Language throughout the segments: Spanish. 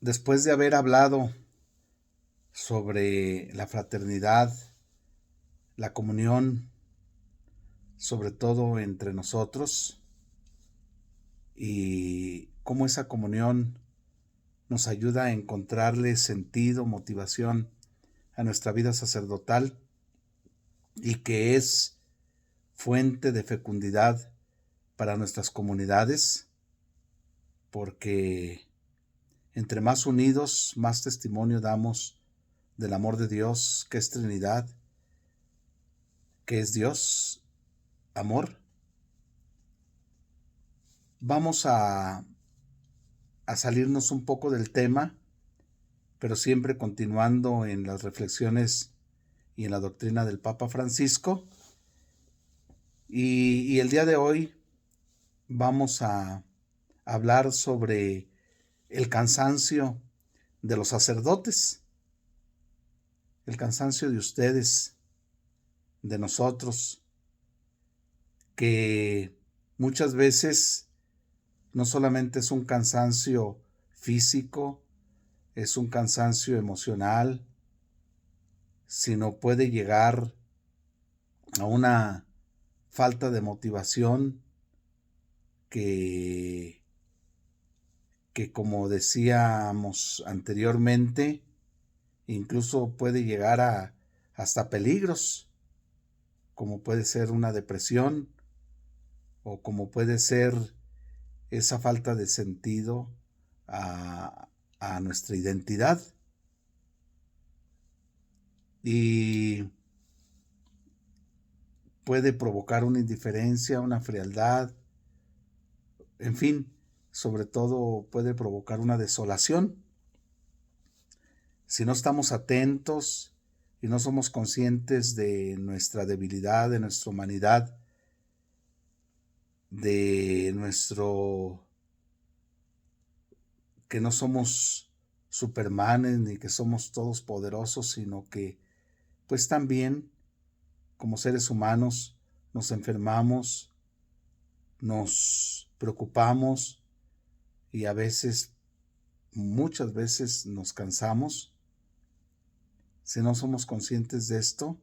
Después de haber hablado sobre la fraternidad, la comunión, sobre todo entre nosotros, y cómo esa comunión nos ayuda a encontrarle sentido, motivación a nuestra vida sacerdotal y que es fuente de fecundidad para nuestras comunidades, porque entre más unidos, más testimonio damos del amor de Dios, que es Trinidad, que es Dios, amor. Vamos a salirnos un poco del tema, pero siempre continuando en las reflexiones y en la doctrina del Papa Francisco. Y el día de hoy vamos a hablar sobre el cansancio de los sacerdotes, el cansancio de ustedes, de nosotros, que muchas veces no solamente es un cansancio físico, es un cansancio emocional, sino puede llegar a una falta de motivación que, que como decíamos anteriormente, incluso puede llegar a hasta peligros, como puede ser una depresión o como puede ser esa falta de sentido a nuestra identidad. Y puede provocar una indiferencia, una frialdad, en fin, sobre todo puede provocar una desolación. Si no estamos atentos y no somos conscientes de nuestra debilidad, de nuestra humanidad, de nuestro que no somos supermanes ni que somos todos poderosos, sino que pues también como seres humanos nos enfermamos, nos preocupamos y a veces, muchas veces nos cansamos. Si no somos conscientes de esto,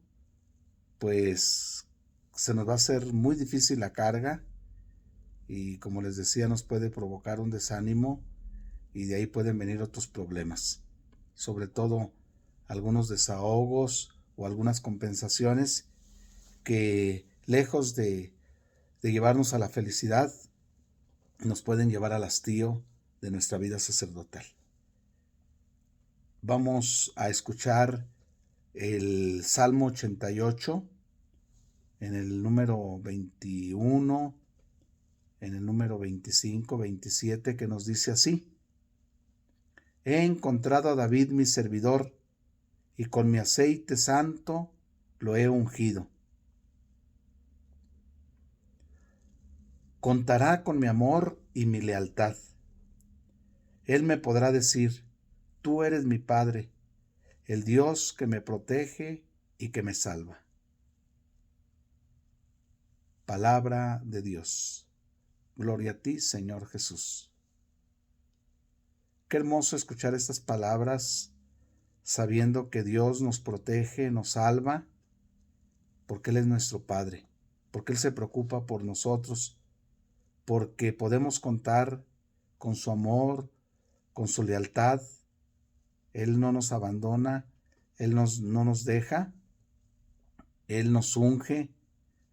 pues se nos va a hacer muy difícil la carga y como les decía nos puede provocar un desánimo y de ahí pueden venir otros problemas, sobre todo algunos desahogos o algunas compensaciones que lejos de llevarnos a la felicidad nos pueden llevar al hastío de nuestra vida sacerdotal. Vamos a escuchar el Salmo 88 en el número 21, en el número 25, 27, que nos dice así: He encontrado a David mi servidor, y con mi aceite santo lo he ungido. Contará con mi amor y mi lealtad. Él me podrá decir: Tú eres mi Padre, el Dios que me protege y que me salva. Palabra de Dios. Gloria a ti, Señor Jesús. Qué hermoso escuchar estas palabras, sabiendo que Dios nos protege, nos salva, porque Él es nuestro Padre, porque Él se preocupa por nosotros, porque podemos contar con su amor, con su lealtad. Él no nos abandona, Él no nos deja, Él nos unge,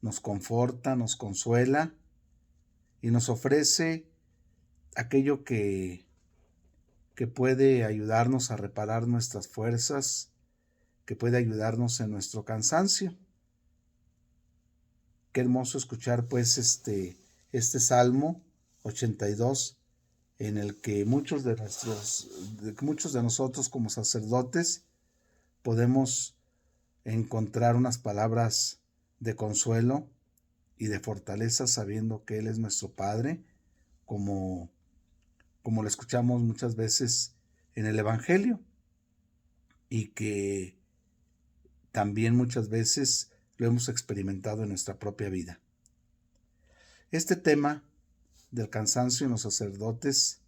nos conforta, nos consuela y nos ofrece aquello que puede ayudarnos a reparar nuestras fuerzas, que puede ayudarnos en nuestro cansancio. Qué hermoso escuchar pues este Salmo 82, en el que muchos de nosotros como sacerdotes podemos encontrar unas palabras de consuelo y de fortaleza, sabiendo que Él es nuestro Padre, como lo escuchamos muchas veces en el Evangelio, y que también muchas veces lo hemos experimentado en nuestra propia vida. Este tema del cansancio en los sacerdotes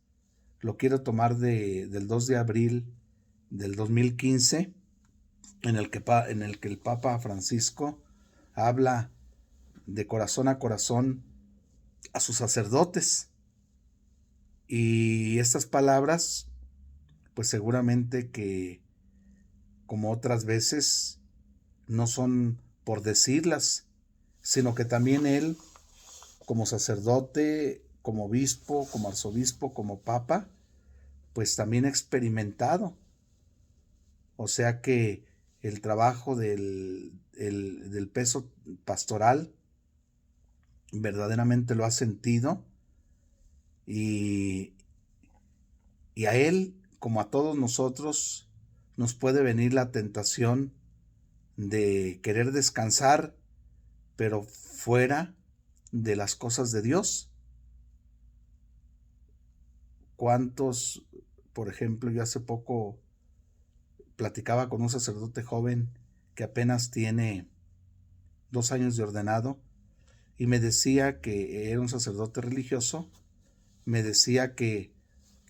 lo quiero tomar del 2 de abril del 2015, en el que el Papa Francisco habla de corazón a corazón a sus sacerdotes. Y estas palabras, pues seguramente que, como otras veces, no son por decirlas, sino que también él, como sacerdote, como obispo, como arzobispo, como papa, pues también ha experimentado. O sea que el trabajo del peso pastoral verdaderamente lo ha sentido, y a él, como a todos nosotros, nos puede venir la tentación de querer descansar, pero fuera de las cosas de Dios. ¿Cuántos, por ejemplo, yo hace poco platicaba con un sacerdote joven que apenas tiene 2 años de ordenado, y me decía que era un sacerdote religioso, me decía que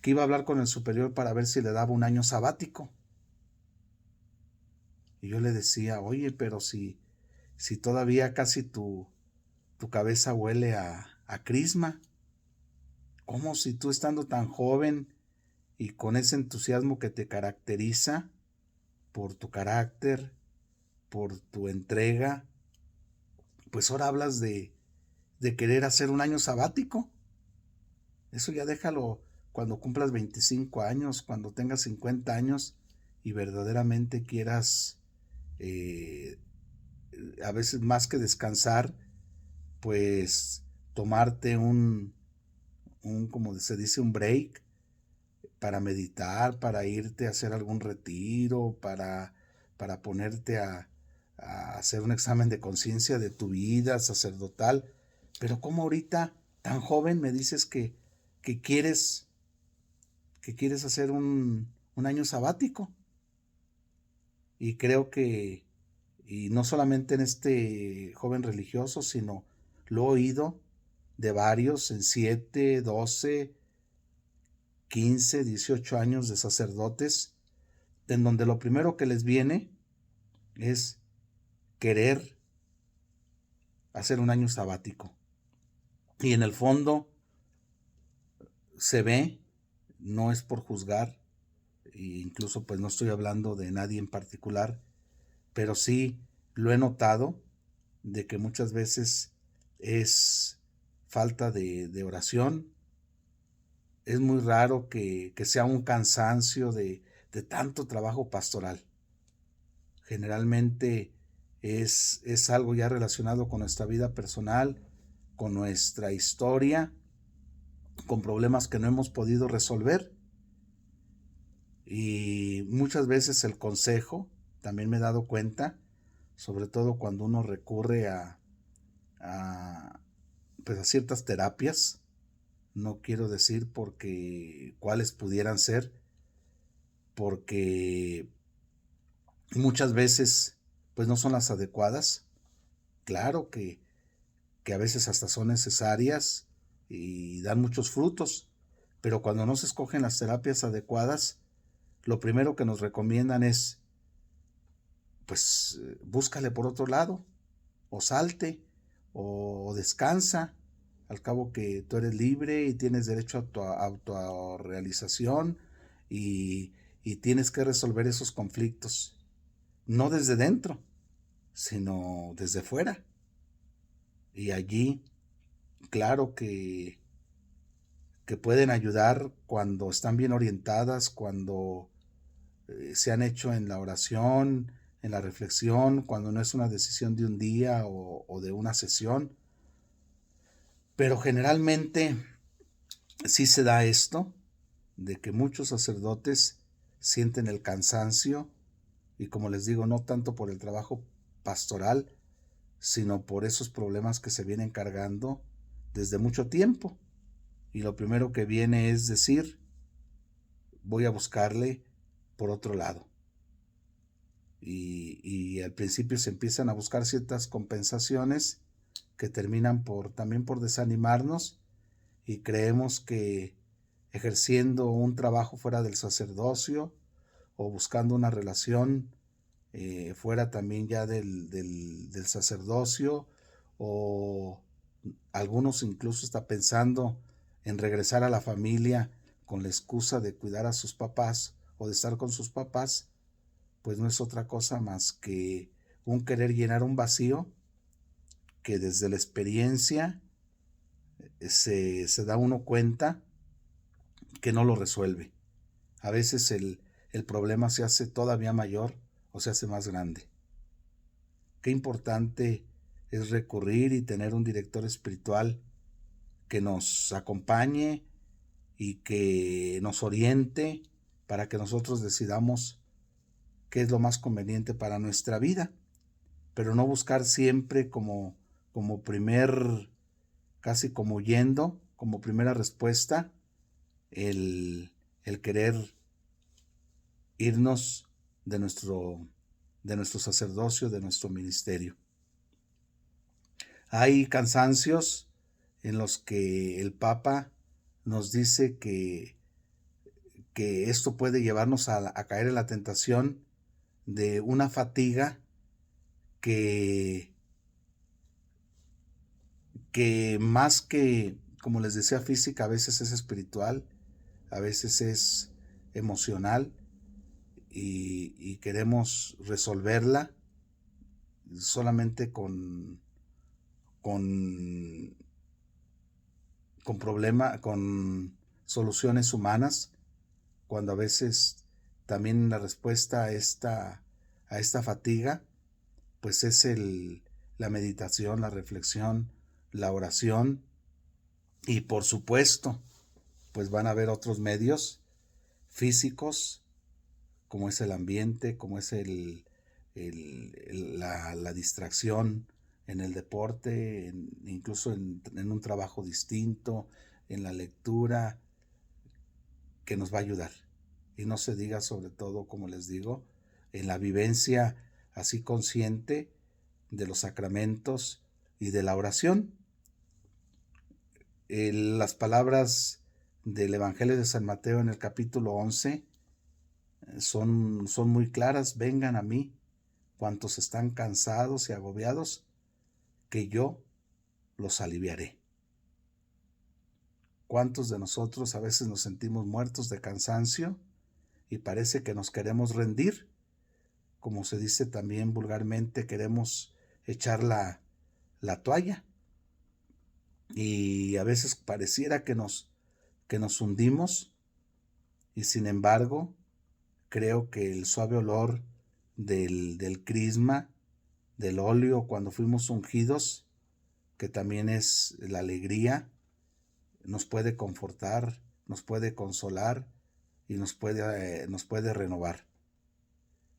iba a hablar con el superior para ver si le daba un año sabático. Y yo le decía, oye, pero si todavía casi tu cabeza huele a crisma, ¿cómo si tú, estando tan joven y con ese entusiasmo que te caracteriza por tu carácter, por tu entrega, pues ahora hablas de querer hacer un año sabático? Eso ya déjalo cuando cumplas 25 años, cuando tengas 50 años y verdaderamente quieras, a veces más que descansar, pues tomarte como se dice, un break, para meditar, para irte a hacer algún retiro, para ponerte a hacer un examen de conciencia de tu vida sacerdotal. Pero ¿cómo ahorita, tan joven, me dices que quieres hacer un año sabático? Y creo que, y no solamente en este joven religioso, sino lo he oído de varios en 7, 12, 15, 18 años de sacerdotes, en donde lo primero que les viene es querer hacer un año sabático. Y en el fondo se ve, no es por juzgar, e incluso pues no estoy hablando de nadie en particular, pero sí lo he notado, de que muchas veces es falta de oración. Es muy raro que sea un cansancio de tanto trabajo pastoral. Generalmente es algo ya relacionado con nuestra vida personal, con nuestra historia, con problemas que no hemos podido resolver. Y muchas veces el consejo, también me he dado cuenta, sobre todo cuando uno recurre pues a ciertas terapias, no quiero decir porque cuáles pudieran ser, porque muchas veces pues no son las adecuadas. Claro que a veces hasta son necesarias y dan muchos frutos, pero cuando no se escogen las terapias adecuadas, lo primero que nos recomiendan es, pues búscale por otro lado, o salte, o descansa. Al cabo que tú eres libre y tienes derecho a tu autorrealización, y tienes que resolver esos conflictos, no desde dentro, sino desde fuera. Y allí, claro que pueden ayudar cuando están bien orientadas, cuando se han hecho en la oración, en la reflexión, cuando no es una decisión de un día o de una sesión. Pero generalmente sí se da esto, de que muchos sacerdotes sienten el cansancio, y como les digo, no tanto por el trabajo pastoral, sino por esos problemas que se vienen cargando desde mucho tiempo. Y lo primero que viene es decir, voy a buscarle por otro lado. Y al principio se empiezan a buscar ciertas compensaciones que terminan también por desanimarnos, y creemos que ejerciendo un trabajo fuera del sacerdocio o buscando una relación fuera también ya del sacerdocio, o algunos incluso está pensando en regresar a la familia con la excusa de cuidar a sus papás o de estar con sus papás, pues no es otra cosa más que un querer llenar un vacío que desde la experiencia se da uno cuenta que no lo resuelve. A veces el problema se hace todavía mayor o se hace más grande. Qué importante es recurrir y tener un director espiritual que nos acompañe y que nos oriente para que nosotros decidamos qué es lo más conveniente para nuestra vida, pero no buscar siempre como casi como huyendo, como primera respuesta, el querer irnos de nuestro sacerdocio, de nuestro ministerio. Hay cansancios en los que el Papa nos dice que esto puede llevarnos a caer en la tentación de una fatiga que más que, como les decía, física, a veces es espiritual, a veces es emocional, y queremos resolverla solamente con soluciones humanas, cuando a veces también la respuesta a esta fatiga pues es la meditación, la reflexión, la oración, y por supuesto pues van a haber otros medios físicos, como es el ambiente, como es la distracción en el deporte, incluso en un trabajo distinto, en la lectura, que nos va a ayudar. Y no se diga, sobre todo, como les digo, en la vivencia así consciente de los sacramentos y de la oración. Las palabras del Evangelio de San Mateo en el capítulo 11 son muy claras. Vengan a mí cuantos están cansados y agobiados, que yo los aliviaré. ¿Cuántos de nosotros a veces nos sentimos muertos de cansancio y parece que nos queremos rendir? Como se dice también vulgarmente, queremos echar la toalla, y a veces pareciera que nos hundimos, y sin embargo creo que el suave olor del crisma, del óleo cuando fuimos ungidos, que también es la alegría, nos puede confortar, nos puede consolar y nos puede renovar.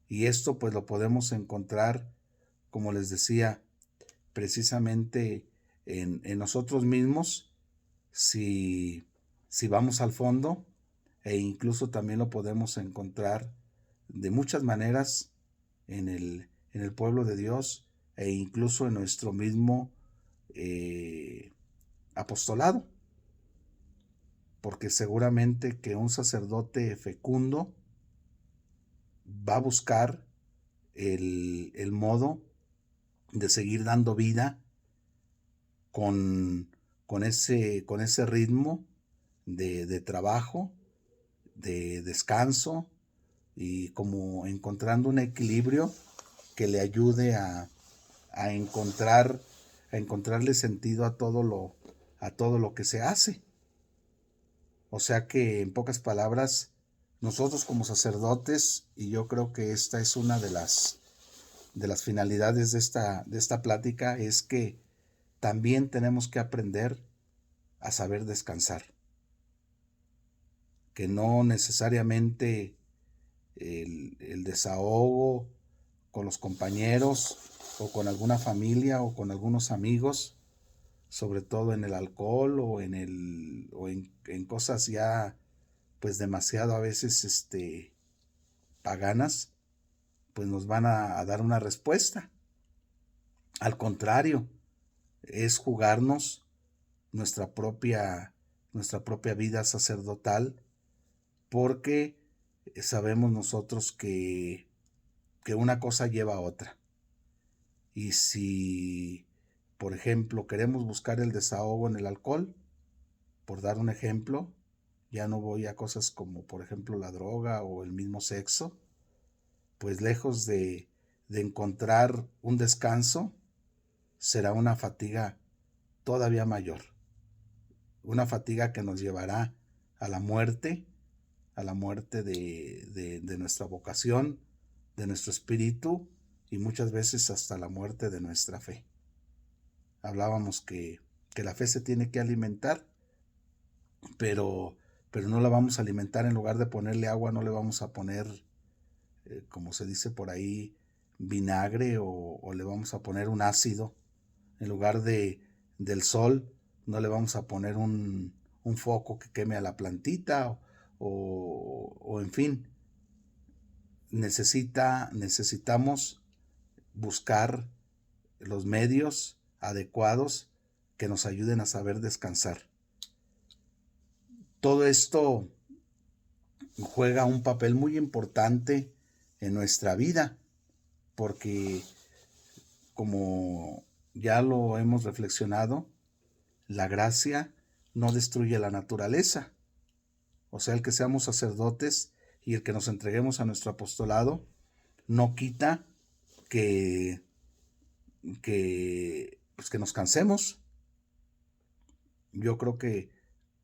Y esto pues lo podemos encontrar, como les decía, precisamente en nosotros mismos, si vamos al fondo, e incluso también lo podemos encontrar de muchas maneras en el pueblo de Dios, e incluso en nuestro mismo apostolado, porque seguramente que un sacerdote fecundo va a buscar el modo de seguir dando vida con ese ritmo de trabajo, de descanso, y como encontrando un equilibrio que le ayude a encontrarle sentido a todo lo que se hace. O sea que, en pocas palabras, nosotros como sacerdotes, y yo creo que esta es una de las finalidades de esta plática, es que también tenemos que aprender a saber descansar. Que no necesariamente el desahogo con los compañeros o con alguna familia o con algunos amigos, sobre todo en el alcohol o en cosas ya pues demasiado a veces paganas, pues nos van a dar una respuesta. Al contrario, es jugarnos nuestra propia nuestra propia vida sacerdotal, porque sabemos nosotros que una cosa lleva a otra. Y si, por ejemplo, queremos buscar el desahogo en el alcohol, por dar un ejemplo, ya no voy a cosas como, por ejemplo, la droga o el mismo sexo, pues lejos de encontrar un descanso, será una fatiga todavía mayor. Una fatiga que nos llevará a la muerte de nuestra vocación, de nuestro espíritu y muchas veces hasta la muerte de nuestra fe. Hablábamos que la fe se tiene que alimentar, pero no la vamos a alimentar. En lugar de ponerle agua, no le vamos a poner, como se dice por ahí, vinagre o le vamos a poner un ácido. En lugar del sol, no le vamos a poner un foco que queme a la plantita o en fin. Necesitamos buscar los medios adecuados que nos ayuden a saber descansar. Todo esto juega un papel muy importante en nuestra vida, porque como ya lo hemos reflexionado, la gracia no destruye la naturaleza. O sea, el que seamos sacerdotes y el que nos entreguemos a nuestro apostolado no quita que nos cansemos. Yo creo que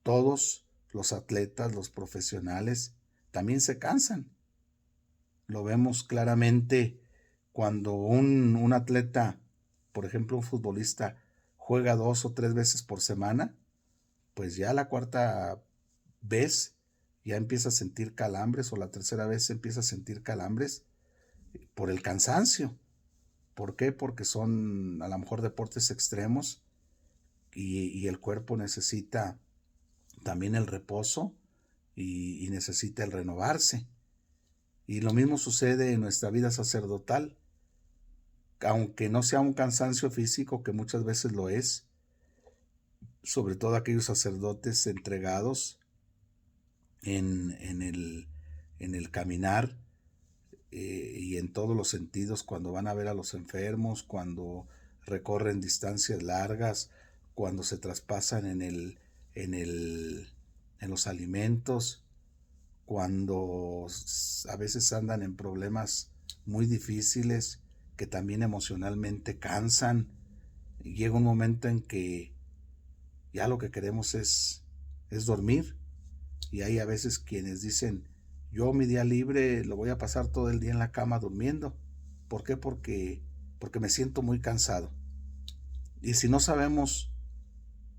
todos los atletas, los profesionales, también se cansan. Lo vemos claramente cuando un atleta, por ejemplo un futbolista, juega 2 o 3 veces por semana, pues ya la cuarta vez ya empieza a sentir calambres, o la tercera vez empieza a sentir calambres por el cansancio. ¿Por qué? Porque son a lo mejor deportes extremos y el cuerpo necesita también el reposo y necesita el renovarse. Y lo mismo sucede en nuestra vida sacerdotal. Aunque no sea un cansancio físico, que muchas veces lo es, sobre todo aquellos sacerdotes entregados en el caminar y en todos los sentidos, cuando van a ver a los enfermos, cuando recorren distancias largas, cuando se traspasan en los alimentos, cuando a veces andan en problemas muy difíciles que también emocionalmente cansan. Llega un momento en que ya lo que queremos es dormir, y hay a veces quienes dicen: yo mi día libre lo voy a pasar todo el día en la cama durmiendo. ¿Por qué? Porque me siento muy cansado. Y si no sabemos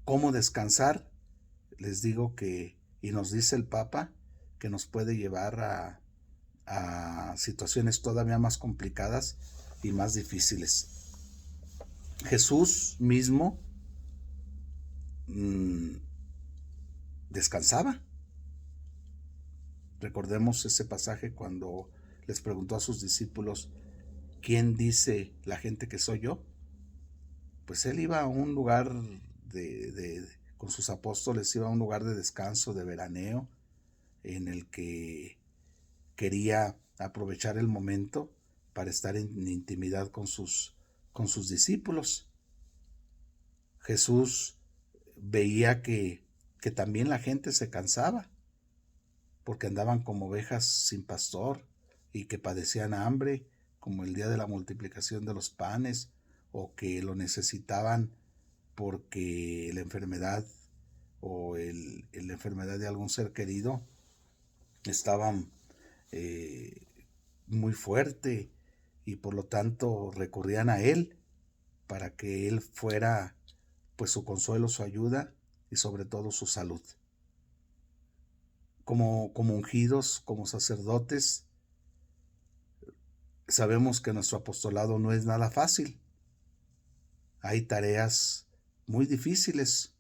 cómo descansar, les digo que, y nos dice el Papa, que nos puede llevar a situaciones todavía más complicadas y más difíciles. Jesús mismo descansaba. Recordemos ese pasaje cuando les preguntó a sus discípulos: ¿quién dice la gente que soy yo? Pues él iba a un lugar con sus apóstoles, iba a un lugar de descanso, de veraneo, en el que quería aprovechar el momento para estar en intimidad con sus discípulos. Jesús veía que también la gente se cansaba, porque andaban como ovejas sin pastor y que padecían hambre, como el día de la multiplicación de los panes, o que lo necesitaban porque la enfermedad o la enfermedad de algún ser querido estaban muy fuerte, y por lo tanto recurrían a él para que él fuera pues su consuelo, su ayuda y sobre todo su salud. Como ungidos, como sacerdotes, sabemos que nuestro apostolado no es nada fácil. Hay tareas muy difíciles,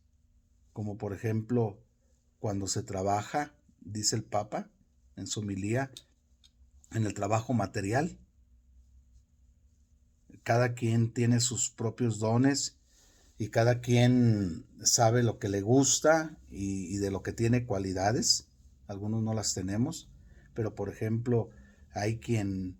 como por ejemplo cuando se trabaja, dice el Papa en su homilía, en el trabajo material. Cada quien tiene sus propios dones y cada quien sabe lo que le gusta y de lo que tiene cualidades. Algunos no las tenemos, pero por ejemplo, hay quien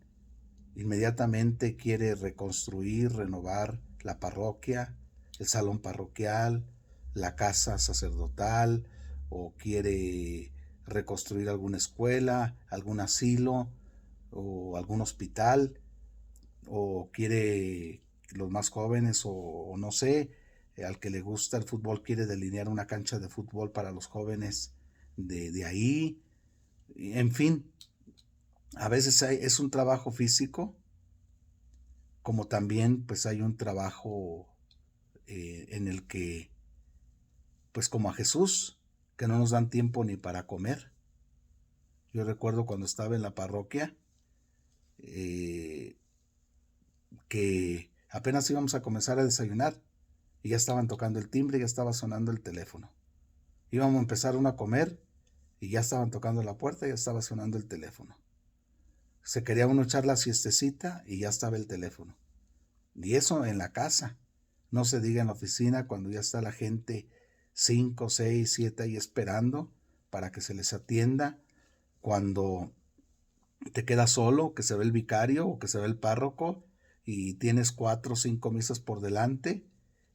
inmediatamente quiere reconstruir, renovar la parroquia, el salón parroquial, la casa sacerdotal, o quiere reconstruir alguna escuela, algún asilo o algún hospital, o quiere los más jóvenes o no sé, al que le gusta el fútbol quiere delinear una cancha de fútbol para los jóvenes de ahí. En fin, a veces es un trabajo físico, como también pues hay un trabajo en el que, pues como a Jesús, que no nos dan tiempo ni para comer. Yo recuerdo cuando estaba en la parroquia, eh, que apenas íbamos a comenzar a desayunar y ya estaban tocando el timbre, ya estaba sonando el teléfono. Íbamos a empezar uno a comer y ya estaban tocando la puerta y ya estaba sonando el teléfono. Se quería uno echar la siestecita y ya estaba el teléfono. Y eso en la casa. No se diga en la oficina cuando ya está la gente 5, 6, 7 ahí esperando para que se les atienda. Cuando te quedas solo, que se ve el vicario o que se ve el párroco y tienes 4 o 5 misas por delante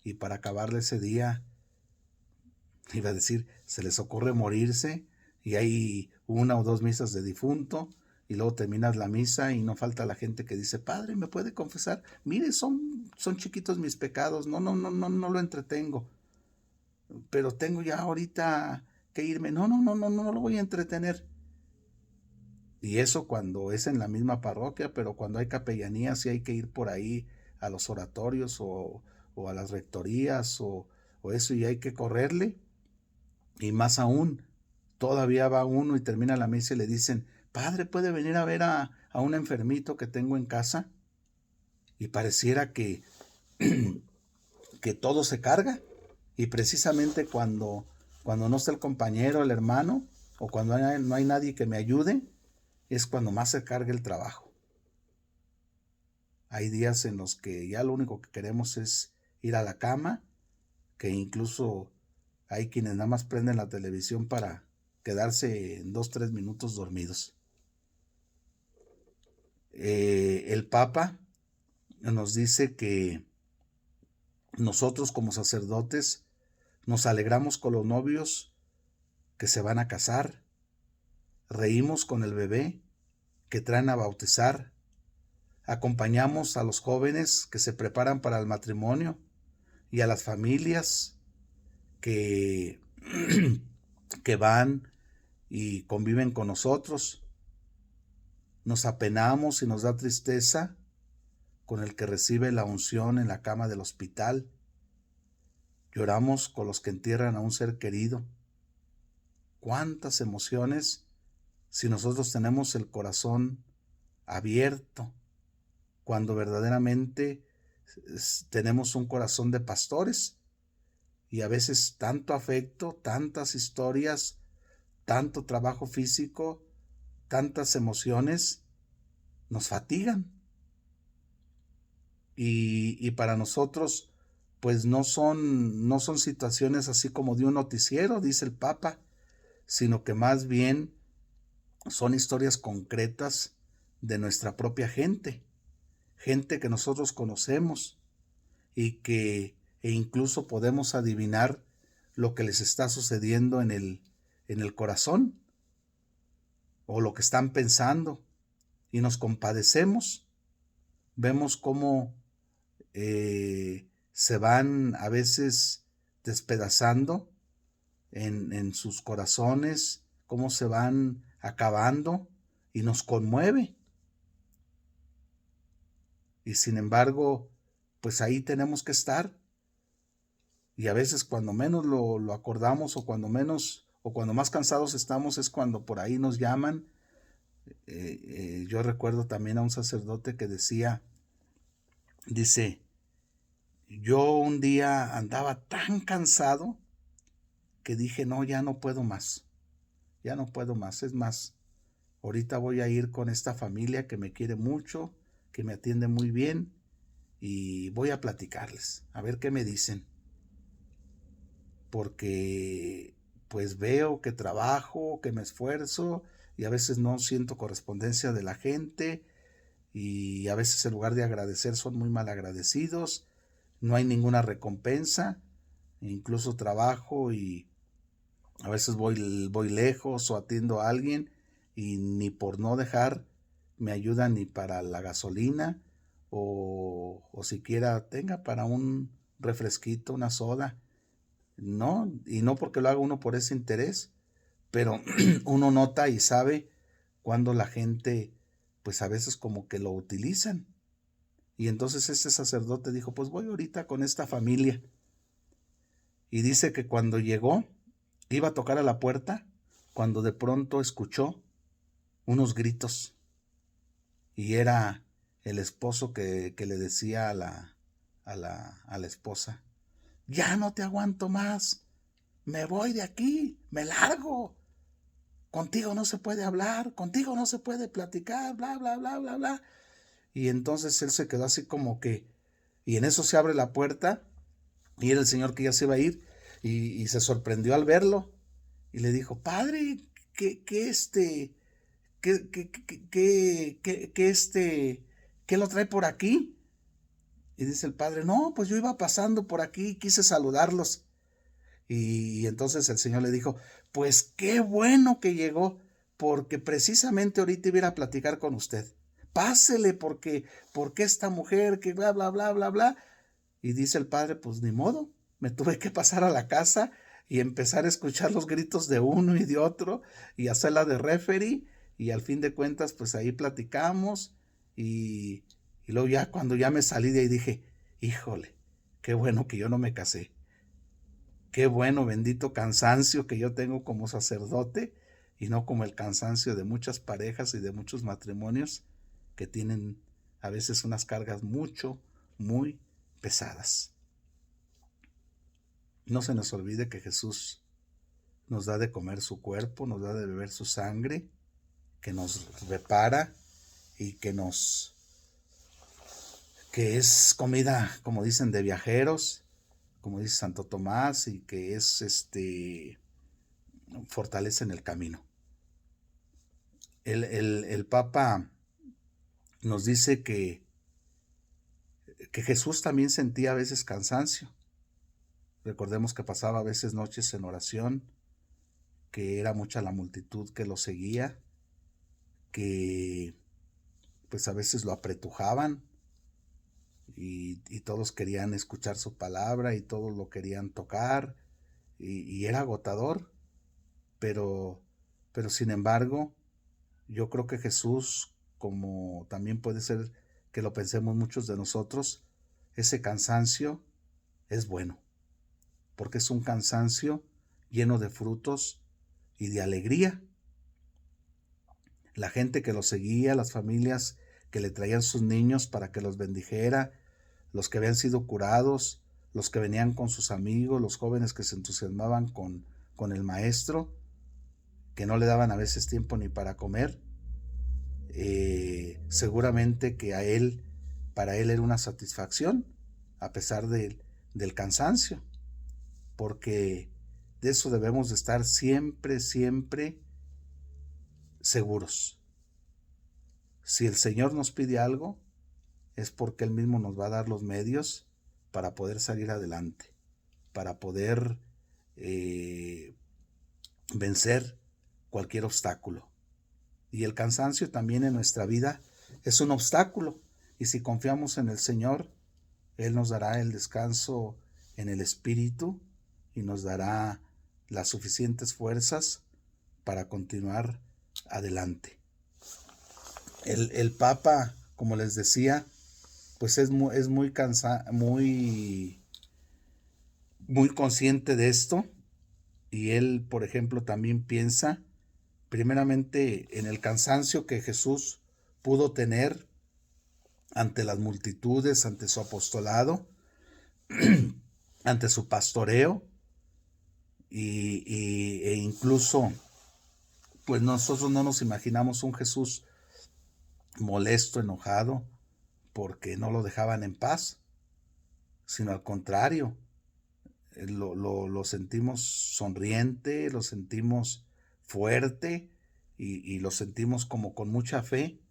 y para acabarle ese día, iba a decir, se les ocurre morirse y hay 1 o 2 misas de difunto y luego terminas la misa y no falta la gente que dice, padre, ¿me puede confesar? Mire, son chiquitos mis pecados, no lo entretengo, pero tengo ya ahorita que irme, no lo voy a entretener. Y eso cuando es en la misma parroquia, pero cuando hay capellanía sí hay que ir por ahí a los oratorios o a las rectorías o eso y hay que correrle. Y más aún, todavía va uno y termina la misa y le dicen, padre, ¿puede venir a ver a un enfermito que tengo en casa? Y pareciera que todo se carga. Y precisamente cuando no está el compañero, el hermano, o cuando no hay nadie que me ayude, es cuando más se carga el trabajo. Hay días en los que ya lo único que queremos es ir a la cama, que incluso hay quienes nada más prenden la televisión para quedarse en 2, 3 minutos dormidos. El Papa nos dice que nosotros como sacerdotes nos alegramos con los novios que se van a casar, reímos con el bebé que traen a bautizar, acompañamos a los jóvenes que se preparan para el matrimonio y a las familias que, que van y conviven con nosotros. Nos apenamos y nos da tristeza con el que recibe la unción en la cama del hospital. Lloramos con los que entierran a un ser querido. ¿Cuántas emociones si nosotros tenemos el corazón abierto, cuando verdaderamente tenemos un corazón de pastores? Y a veces tanto afecto, tantas historias, tanto trabajo físico, tantas emociones nos fatigan. Y para nosotros, pues no son situaciones así como de un noticiero, dice el Papa, sino que más bien son historias concretas de nuestra propia gente, gente que nosotros conocemos y que incluso podemos adivinar lo que les está sucediendo en el corazón o lo que están pensando y nos compadecemos. Vemos cómo se van a veces despedazando en sus corazones, cómo se van acabando y nos conmueve. Y sin embargo, pues ahí tenemos que estar. Y a veces cuando menos lo acordamos o cuando más cansados estamos es cuando por ahí nos llaman. Yo recuerdo también a un sacerdote que dice, yo un día andaba tan cansado que dije, no, ya no puedo más, es más, ahorita voy a ir con esta familia que me quiere mucho, que me atiende muy bien y voy a platicarles, a ver qué me dicen. porque pues veo que trabajo, que me esfuerzo y a veces no siento correspondencia de la gente y a veces en lugar de agradecer son muy mal agradecidos, no hay ninguna recompensa, incluso trabajo y a veces voy lejos o atiendo a alguien y ni por no dejar me ayuda ni para la gasolina o siquiera tenga para un refresquito, una soda. No, y no porque lo haga uno por ese interés, pero uno nota y sabe cuando la gente, pues a veces como que lo utilizan. Y entonces este sacerdote dijo, pues voy ahorita con esta familia. Y dice que cuando llegó, iba a tocar a la puerta, cuando de pronto escuchó unos gritos. Y era el esposo que le decía a la esposa, ya no te aguanto más, me voy de aquí, me largo. Contigo no se puede hablar, contigo no se puede platicar, bla, bla, bla, bla, bla. Y entonces él se quedó así como que, y en eso se abre la puerta, y era el señor que ya se iba a ir, y se sorprendió al verlo, y le dijo, padre, ¿qué lo trae por aquí? Y dice el padre, no, pues yo iba pasando por aquí y quise saludarlos. Y entonces el Señor le dijo, pues qué bueno que llegó, porque precisamente ahorita iba a platicar con usted. Pásele porque esta mujer que bla, bla, bla, bla, bla. Y dice el padre, pues ni modo, me tuve que pasar a la casa y empezar a escuchar los gritos de uno y de otro y hacerla de referee y al fin de cuentas pues ahí platicamos y luego ya cuando ya me salí de ahí dije, híjole, qué bueno que yo no me casé. Qué bueno, bendito cansancio que yo tengo como sacerdote y no como el cansancio de muchas parejas y de muchos matrimonios que tienen a veces unas cargas muy pesadas. No se nos olvide que Jesús nos da de comer su cuerpo, nos da de beber su sangre, que nos repara y que es comida, como dicen, de viajeros, como dice Santo Tomás, y que es fortalece en el camino. El Papa nos dice que Jesús también sentía a veces cansancio. Recordemos que pasaba a veces noches en oración, que era mucha la multitud que lo seguía, que pues a veces lo apretujaban y todos querían escuchar su palabra y todos lo querían tocar y era agotador, pero sin embargo yo creo que Jesús, como también puede ser que lo pensemos muchos de nosotros, ese cansancio es bueno, porque es un cansancio lleno de frutos y de alegría. La gente que lo seguía, las familias que le traían sus niños para que los bendijera, los que habían sido curados, los que venían con sus amigos, los jóvenes que se entusiasmaban con el maestro, que no le daban a veces tiempo ni para comer, seguramente que para él era una satisfacción, a pesar del cansancio, porque de eso debemos de estar siempre seguros. Si el Señor nos pide algo, es porque Él mismo nos va a dar los medios para poder salir adelante, para poder vencer cualquier obstáculo. Y el cansancio también en nuestra vida es un obstáculo. Y si confiamos en el Señor, Él nos dará el descanso en el espíritu y nos dará las suficientes fuerzas para continuar adelante. El Papa, como les decía, pues es muy consciente de esto, y él, por ejemplo, también piensa primeramente en el cansancio que Jesús pudo tener ante las multitudes, ante su apostolado, ante su pastoreo, e incluso pues nosotros no nos imaginamos un Jesús molesto, enojado, porque no lo dejaban en paz, sino al contrario, lo sentimos sonriente, lo sentimos fuerte y lo sentimos como con mucha fe,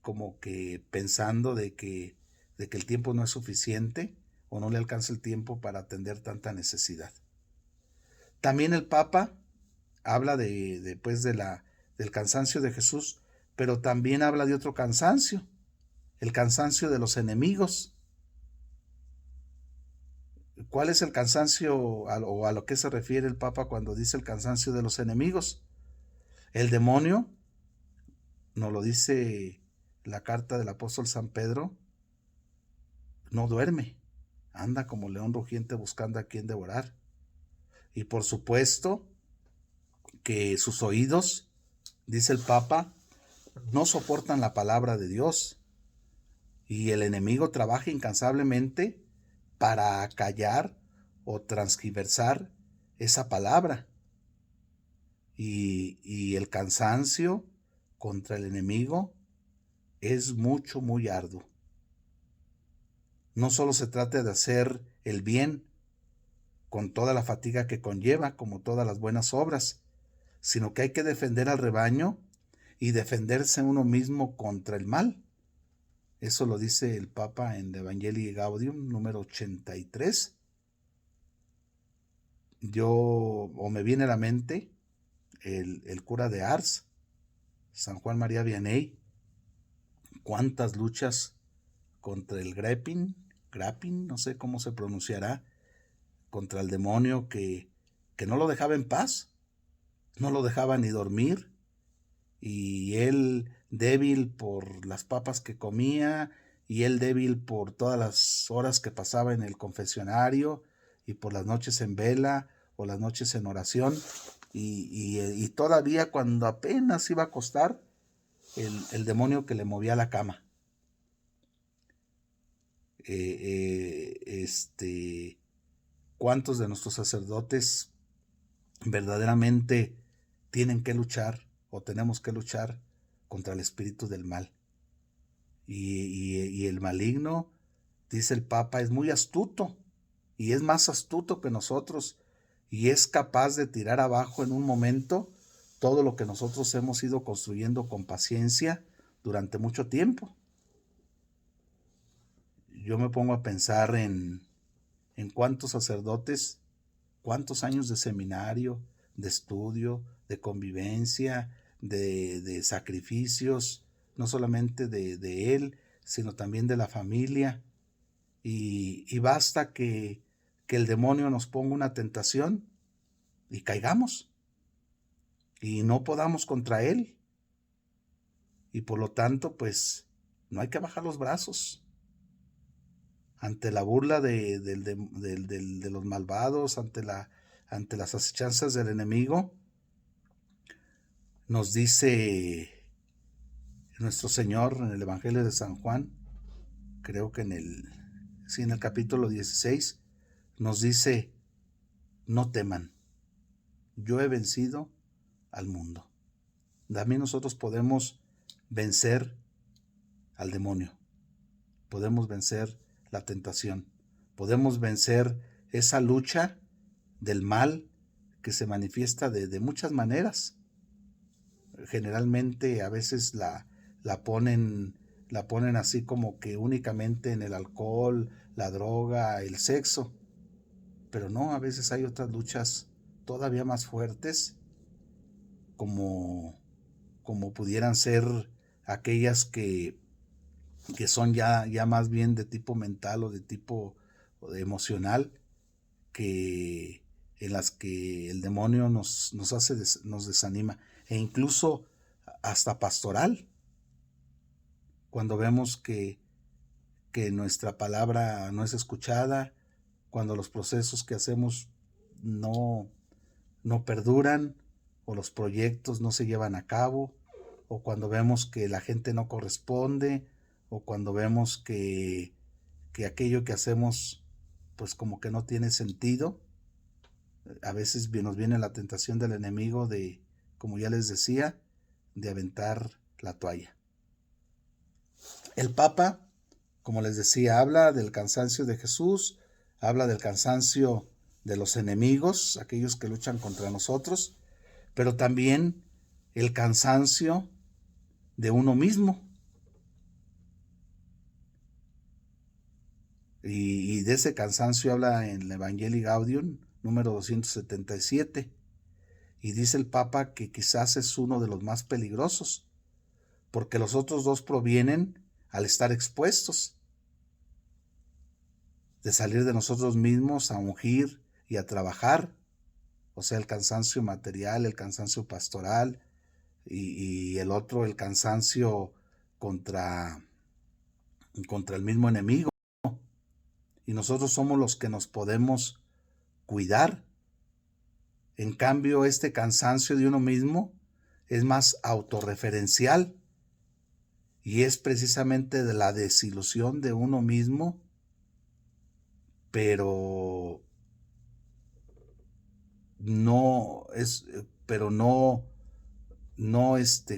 como que pensando de que el tiempo no es suficiente o no le alcanza el tiempo para atender tanta necesidad. También el Papa habla pues del cansancio de Jesús, pero también habla de otro cansancio, el cansancio de los enemigos. ¿Cuál es el cansancio o a lo que se refiere el Papa cuando dice el cansancio de los enemigos? El demonio, nos lo dice la carta del apóstol San Pedro, no duerme, anda como león rugiente buscando a quien devorar. Y por supuesto que sus oídos, dice el Papa, no soportan la palabra de Dios. Y el enemigo trabaja incansablemente para acallar o transgiversar esa palabra. Y el cansancio contra el enemigo es muy arduo. No solo se trata de hacer el bien con toda la fatiga que conlleva, como todas las buenas obras, sino que hay que defender al rebaño y defenderse uno mismo contra el mal. Eso lo dice el Papa en Evangelii Gaudium, número 83. Me viene a la mente el cura de Ars, San Juan María Vianney, cuántas luchas contra el grapin, no sé cómo se pronunciará, contra el demonio que no lo dejaba en paz, no lo dejaba ni dormir, y él débil por las papas que comía, y él débil por todas las horas que pasaba en el confesionario, y por las noches en vela, o las noches en oración, y todavía cuando apenas iba a acostar, el demonio que le movía la cama. ¿Cuántos de nuestros sacerdotes verdaderamente tienen que luchar o tenemos que luchar contra el espíritu del mal? Y el maligno, dice el Papa, es muy astuto y es más astuto que nosotros y es capaz de tirar abajo en un momento todo lo que nosotros hemos ido construyendo con paciencia durante mucho tiempo. Yo me pongo a pensar en cuántos sacerdotes, cuántos años de seminario, de estudio, de convivencia, de sacrificios, no solamente de él, sino también de la familia. Y basta que el demonio nos ponga una tentación y caigamos y no podamos contra él. Y por lo tanto, pues, no hay que bajar los brazos ante la burla de los malvados, ante las acechanzas del enemigo. Nos dice nuestro Señor en el Evangelio de San Juan, creo que en el capítulo 16, nos dice, no teman, yo he vencido al mundo. También nosotros podemos vencer al demonio, podemos vencer la tentación, podemos vencer esa lucha del mal que se manifiesta de muchas maneras. Generalmente a veces la ponen así como que únicamente en el alcohol, la droga, el sexo, pero no, a veces hay otras luchas todavía más fuertes, como pudieran ser aquellas que son ya más bien de tipo mental o de tipo emocional, que en las que el demonio nos desanima, e incluso hasta pastoral, cuando vemos que nuestra palabra no es escuchada, cuando los procesos que hacemos no perduran, o los proyectos no se llevan a cabo, o cuando vemos que la gente no corresponde, o cuando vemos que aquello que hacemos pues como que no tiene sentido. A veces nos viene la tentación del enemigo de, como ya les decía, de aventar la toalla. El Papa, como les decía, habla del cansancio de Jesús, habla del cansancio de los enemigos, aquellos que luchan contra nosotros, pero también el cansancio de uno mismo. Y de ese cansancio habla en el Evangelii Gaudium, número 277. Y dice el Papa que quizás es uno de los más peligrosos, porque los otros dos provienen al estar expuestos, de salir de nosotros mismos a ungir y a trabajar, o sea, el cansancio material, el cansancio pastoral, y el otro, el cansancio contra el mismo enemigo. Y nosotros somos los que nos podemos cuidar. En cambio, este cansancio de uno mismo es más autorreferencial y es precisamente de la desilusión de uno mismo, pero no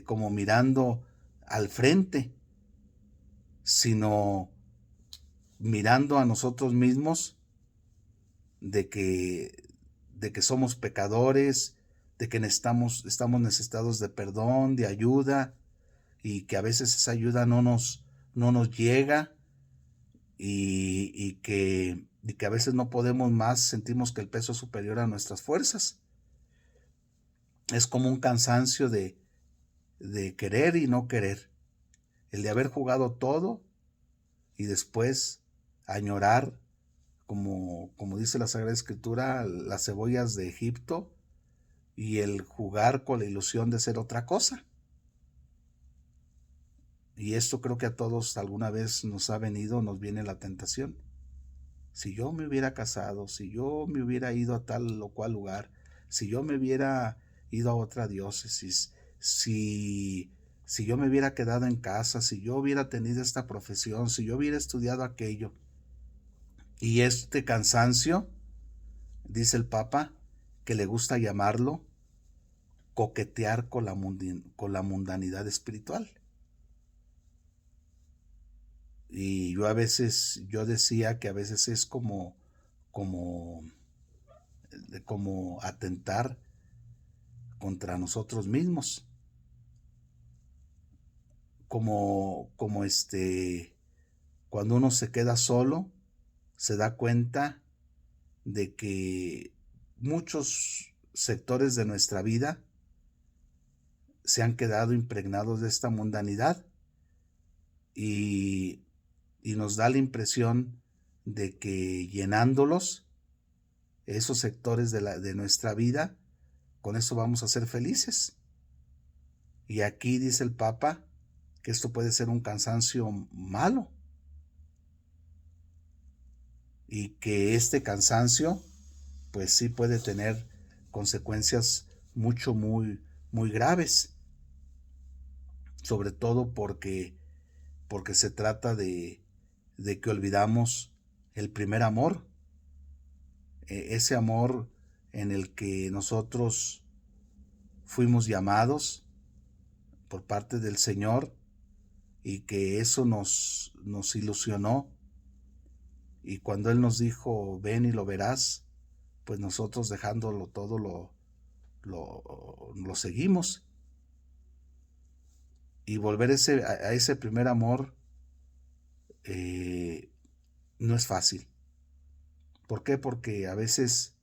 como mirando al frente, sino mirando a nosotros mismos de que somos pecadores, de que estamos necesitados de perdón, de ayuda, y que a veces esa ayuda no nos llega, y que a veces no podemos más, sentimos que el peso es superior a nuestras fuerzas. Es como un cansancio de querer y no querer, el de haber jugado todo y después añorar, como dice la Sagrada Escritura, las cebollas de Egipto, y el jugar con la ilusión de ser otra cosa. Y esto creo que a todos alguna vez nos viene la tentación. Si yo me hubiera casado, si yo me hubiera ido a tal o cual lugar, si yo me hubiera ido a otra diócesis, si yo me hubiera quedado en casa, si yo hubiera tenido esta profesión, si yo hubiera estudiado aquello. Y este cansancio, dice el Papa, que le gusta llamarlo coquetear con la mundanidad espiritual. Y yo decía que a veces es como atentar contra nosotros mismos, como cuando uno se queda solo, se da cuenta de que muchos sectores de nuestra vida se han quedado impregnados de esta mundanidad, y nos da la impresión de que llenándolos, esos sectores de nuestra vida, con eso vamos a ser felices. Y aquí dice el Papa que esto puede ser un cansancio malo, y que este cansancio pues sí puede tener consecuencias muy graves, sobre todo porque se trata de que olvidamos el primer amor, ese amor en el que nosotros fuimos llamados por parte del Señor, y que eso nos ilusionó, y cuando Él nos dijo ven y lo verás, pues nosotros dejándolo todo lo seguimos. Y volver a ese primer amor no es fácil. ¿Por qué? Porque a veces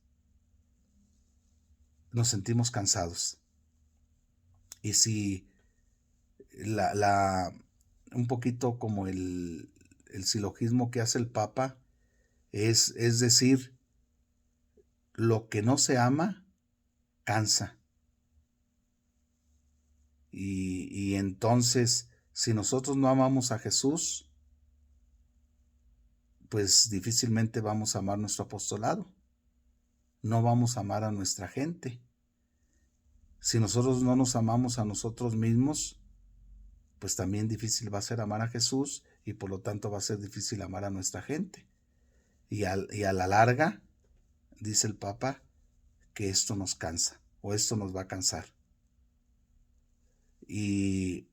nos sentimos cansados. Y si un poquito como el silogismo que hace el Papa, es decir, lo que no se ama cansa. Y entonces, si nosotros no amamos a Jesús, pues difícilmente vamos a amar nuestro apostolado, no vamos a amar a nuestra gente. Si nosotros no nos amamos a nosotros mismos, pues también difícil va a ser amar a Jesús, y por lo tanto va a ser difícil amar a nuestra gente. Y a la larga, dice el Papa, que esto nos cansa, o esto nos va a cansar. Y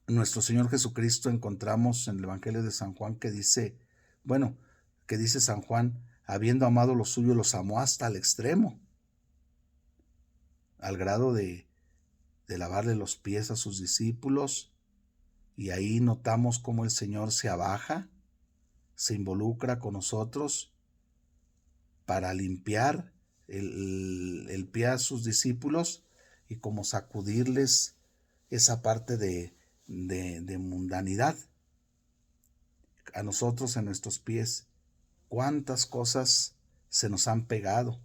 nuestro Señor Jesucristo, encontramos en el Evangelio de San Juan que dice San Juan, habiendo amado lo suyo, los amó hasta el extremo, al grado de lavarle los pies a sus discípulos. Y ahí notamos cómo el Señor se abaja, se involucra con nosotros para limpiar el pie a sus discípulos y como sacudirles esa parte de mundanidad. A nosotros en nuestros pies, cuántas cosas se nos han pegado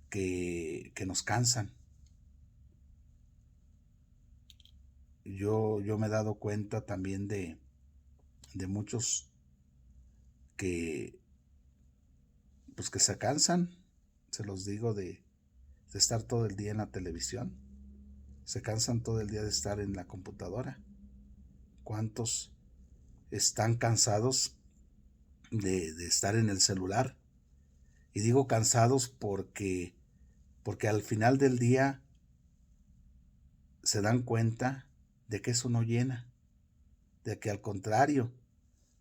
que nos cansan. Yo me he dado cuenta también de muchos que pues que se cansan, se los digo, de estar todo el día en la televisión, se cansan todo el día de estar en la computadora. ¿Cuántos están cansados de estar en el celular? Y digo cansados porque al final del día se dan cuenta de que eso no llena, de que al contrario,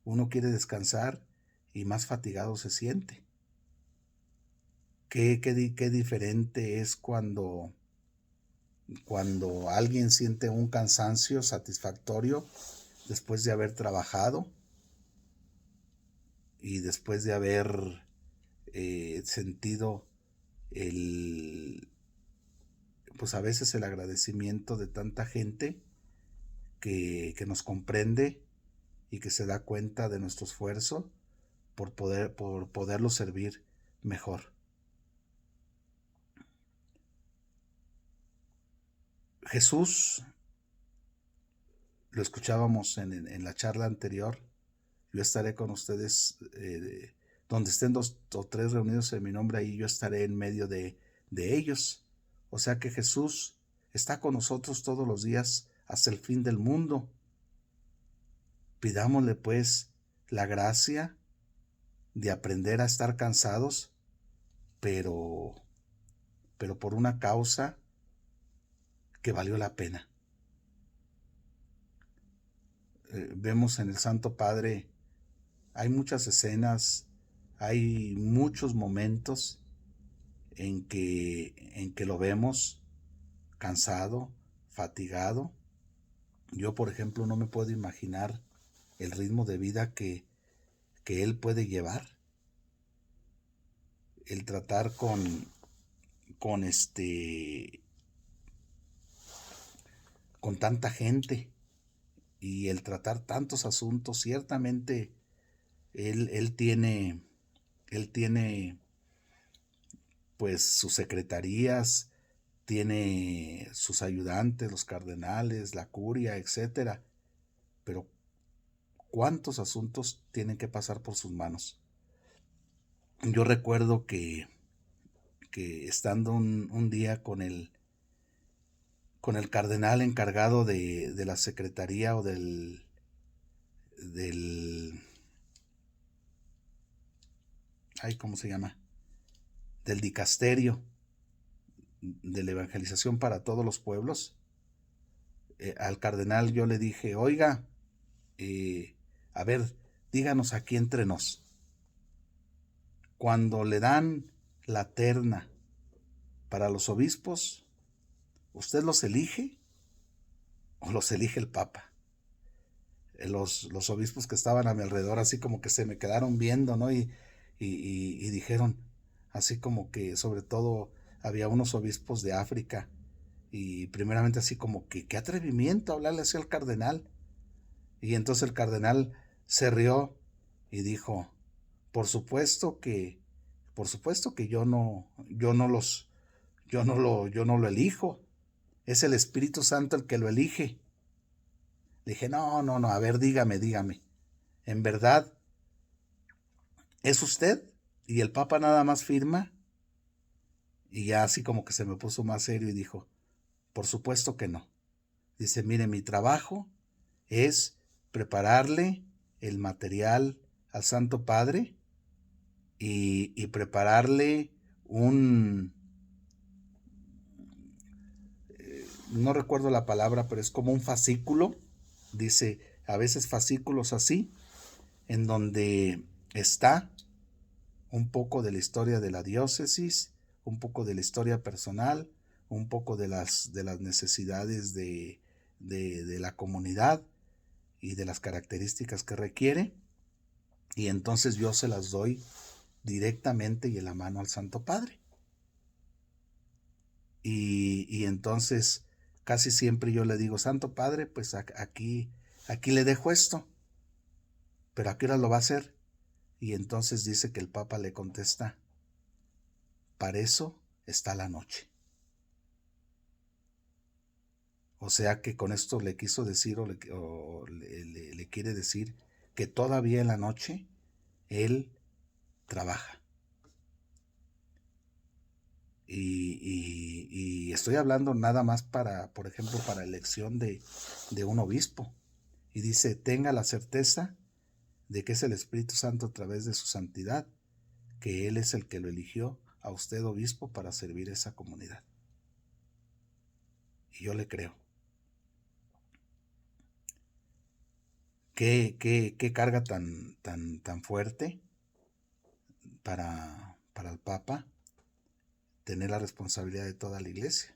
uno quiere descansar y más fatigado se siente. Qué diferente es cuando alguien siente un cansancio satisfactorio después de haber trabajado y después de haber sentido pues a veces el agradecimiento de tanta gente que nos comprende y que se da cuenta de nuestro esfuerzo por poderlo servir mejor. Jesús, lo escuchábamos en la charla anterior, yo estaré con ustedes donde estén 2 o 3 reunidos en mi nombre, ahí yo estaré en medio de ellos. O sea que Jesús está con nosotros todos los días hasta el fin del mundo. Pidámosle pues la gracia de aprender a estar cansados, pero por una causa que valió la pena. Vemos en el Santo Padre, hay muchas escenas, hay muchos momentos en que lo vemos cansado, fatigado. Yo, por ejemplo, no me puedo imaginar el ritmo de vida que él puede llevar. El tratar con tanta gente y el tratar tantos asuntos. Ciertamente él tiene pues sus secretarías, tiene sus ayudantes, los cardenales, la curia, etcétera, pero cuántos asuntos tienen que pasar por sus manos. Yo recuerdo que estando un día con el cardenal encargado de la secretaría o del ¿cómo se llama? Del dicasterio de la evangelización para todos los pueblos. Al cardenal yo le dije, oiga, a ver, díganos aquí entre nos, cuando le dan la terna para los obispos, ¿usted los elige o los elige el Papa? Los obispos que estaban a mi alrededor así como que se me quedaron viendo, ¿no? Y dijeron, así como que sobre todo había unos obispos de África, y primeramente así como que qué atrevimiento hablarle así al cardenal. Y entonces el cardenal se rió y dijo, por supuesto que yo no lo elijo, es el Espíritu Santo el que lo elige. Le dije, no, a ver, dígame, ¿en verdad es usted? Y el Papa nada más firma. Y ya así como que se me puso más serio y dijo, por supuesto que no. Dice, mire, mi trabajo es prepararle el material al Santo Padre y prepararle no recuerdo la palabra, pero es como un fascículo, dice, a veces fascículos así, en donde está un poco de la historia de la diócesis, un poco de la historia personal, un poco de las necesidades de la comunidad y de las características que requiere, y entonces yo se las doy directamente y en la mano al Santo Padre. Y entonces casi siempre yo le digo: Santo Padre, pues aquí le dejo esto, pero ¿a qué hora lo va a hacer? Y entonces dice que el Papa le contesta: para eso está la noche. O sea que con esto le quiso decir le quiere decir que todavía en la noche él trabaja. Y estoy hablando nada más por ejemplo, para elección de un obispo. Y dice: tenga la certeza de que es el Espíritu Santo a través de su santidad, que Él es el que lo eligió a usted, obispo, para servir a esa comunidad. Y yo le creo. Qué carga tan fuerte para el Papa tener la responsabilidad de toda la iglesia.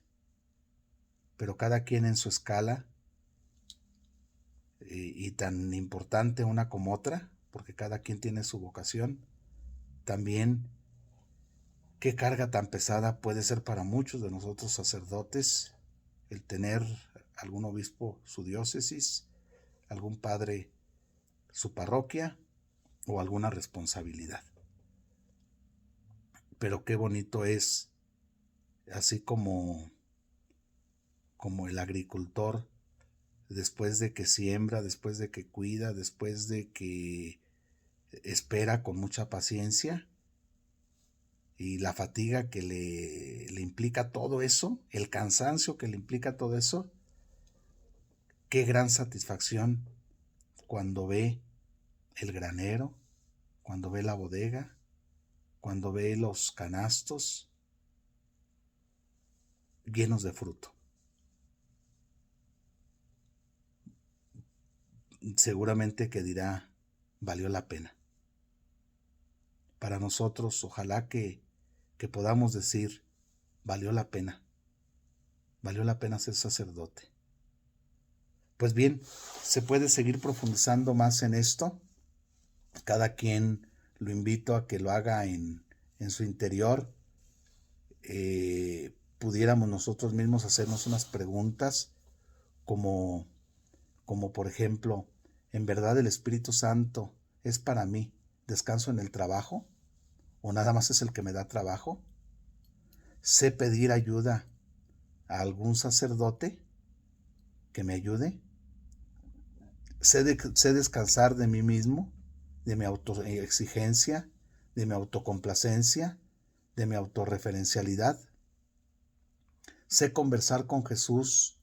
Pero cada quien en su escala, y tan importante una como otra, porque cada quien tiene su vocación. También qué carga tan pesada puede ser para muchos de nosotros sacerdotes el tener algún obispo su diócesis, algún padre su parroquia o alguna responsabilidad. Pero qué bonito es, así como el agricultor, después de que siembra, después de que cuida, después de que espera con mucha paciencia, y la fatiga que le implica todo eso, el cansancio que le implica todo eso, qué gran satisfacción cuando ve el granero, cuando ve la bodega, cuando ve los canastos llenos de fruto. Seguramente que dirá: valió la pena. Para nosotros, ojalá que podamos decir: valió la pena ser sacerdote. Pues bien, se puede seguir profundizando más en esto. Cada quien lo invito a que lo haga en su interior. Pudiéramos nosotros mismos hacernos unas preguntas como por ejemplo: ¿en verdad el Espíritu Santo es para mí descanso en el trabajo? ¿O nada más es el que me da trabajo? ¿Sé pedir ayuda a algún sacerdote que me ayude? ¿Sé descansar de mí mismo, de mi autoexigencia, de mi autocomplacencia, de mi autorreferencialidad? ¿Sé conversar con Jesús,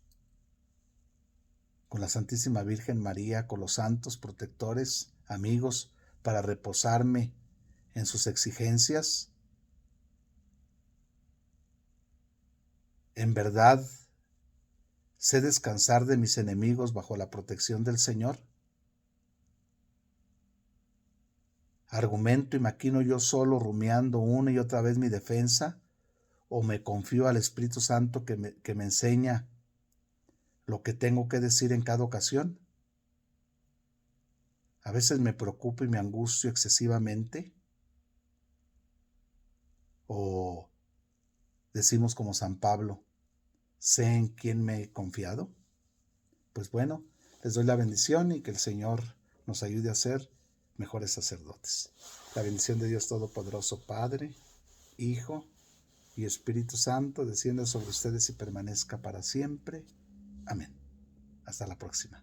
con la Santísima Virgen María, con los santos protectores, amigos, para reposarme en sus exigencias? ¿En verdad sé descansar de mis enemigos bajo la protección del Señor? ¿Argumento y maquino yo solo, rumiando una y otra vez mi defensa? ¿O me confío al Espíritu Santo que me enseña lo que tengo que decir en cada ocasión? A veces me preocupo y me angustio excesivamente. ¿O decimos como San Pablo: sé en quién me he confiado? Pues bueno, les doy la bendición y que el Señor nos ayude a ser mejores sacerdotes. La bendición de Dios Todopoderoso, Padre, Hijo y Espíritu Santo, descienda sobre ustedes y permanezca para siempre. Amén. Hasta la próxima.